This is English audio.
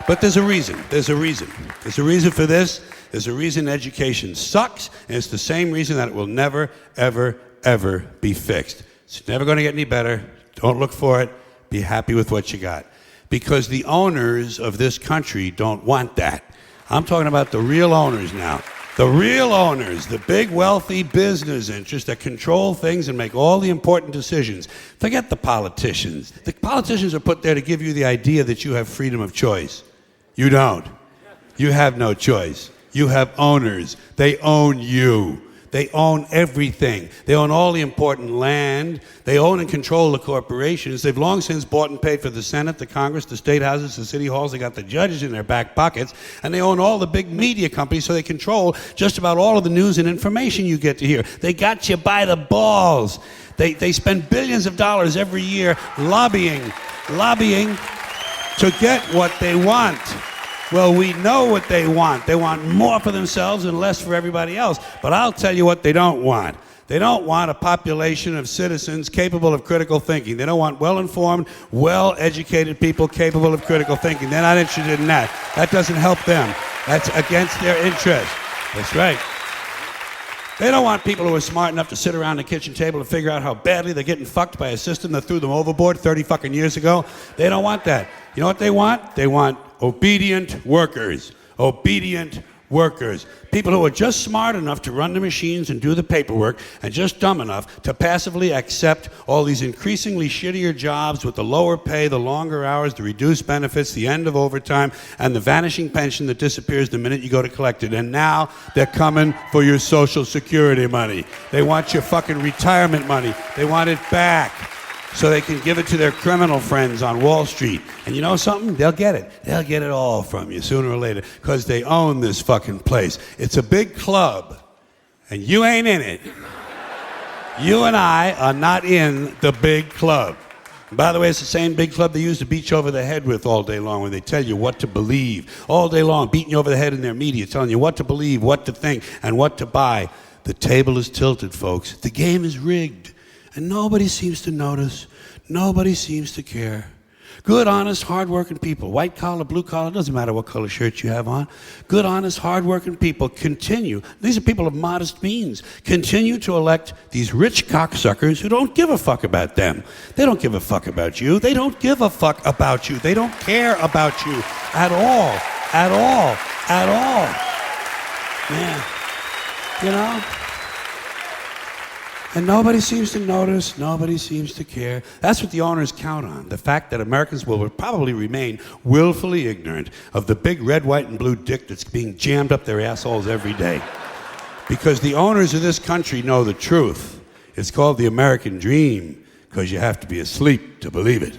But there's a reason. There's a reason. There's a reason for this. There's a reason education sucks, and it's the same reason that it will never, ever, ever be fixed. It's never going to get any better. Don't look for it. Be happy with what you got. Because the owners of this country don't want that. I'm talking about the real owners now. The real owners, the big wealthy business interests that control things and make all the important decisions. Forget the politicians. The politicians are put there to give you the idea that you have freedom of choice. You don't. You have no choice. You have owners. They own you. They own everything. They own all the important land. They own and control the corporations. They've long since bought and paid for the Senate, the Congress, the state houses, the city halls. They got the judges in their back pockets. And they own all the big media companies, so they control just about all of the news and information you get to hear. They got you by the balls. They spend billions of dollars every year lobbying to get what they want. Well, we know what they want. They want more for themselves and less for everybody else. But I'll tell you what they don't want. They don't want a population of citizens capable of critical thinking. They don't want well-informed, well-educated people capable of critical thinking. They're not interested in that. That doesn't help them. That's against their interest. That's right. They don't want people who are smart enough to sit around the kitchen table and figure out how badly they're getting fucked by a system that threw them overboard 30 fucking years ago. They don't want that. You know what they want? They want obedient workers. Obedient workers. People who are just smart enough to run the machines and do the paperwork, and just dumb enough to passively accept all these increasingly shittier jobs with the lower pay, the longer hours, the reduced benefits, the end of overtime, and the vanishing pension that disappears the minute you go to collect it. And now they're coming for your Social Security money. They want your fucking retirement money. They want it back, so they can give it to their criminal friends on Wall Street. And you know something? They'll get it. They'll get it all from you sooner or later, because they own this fucking place. It's a big club, and you ain't in it. You and I are not in the big club. And by the way, it's the same big club they use to beat you over the head with all day long when they tell you what to believe. All day long, beating you over the head in their media, telling you what to believe, what to think, and what to buy. The table is tilted, folks. The game is rigged. And nobody seems to notice. Nobody seems to care. Good, honest, hard-working people, white collar, blue collar, doesn't matter what color shirt you have on. Good, honest, hard-working people continue. These are people of modest means. Continue to elect these rich cocksuckers who don't give a fuck about them. They don't give a fuck about you. They don't give a fuck about you. They don't care about you at all. At all. At all. Yeah. You know? And nobody seems to notice, nobody seems to care. That's what the owners count on, the fact that Americans will probably remain willfully ignorant of the big red, white, and blue dick that's being jammed up their assholes every day. Because the owners of this country know the truth. It's called the American dream, because you have to be asleep to believe it.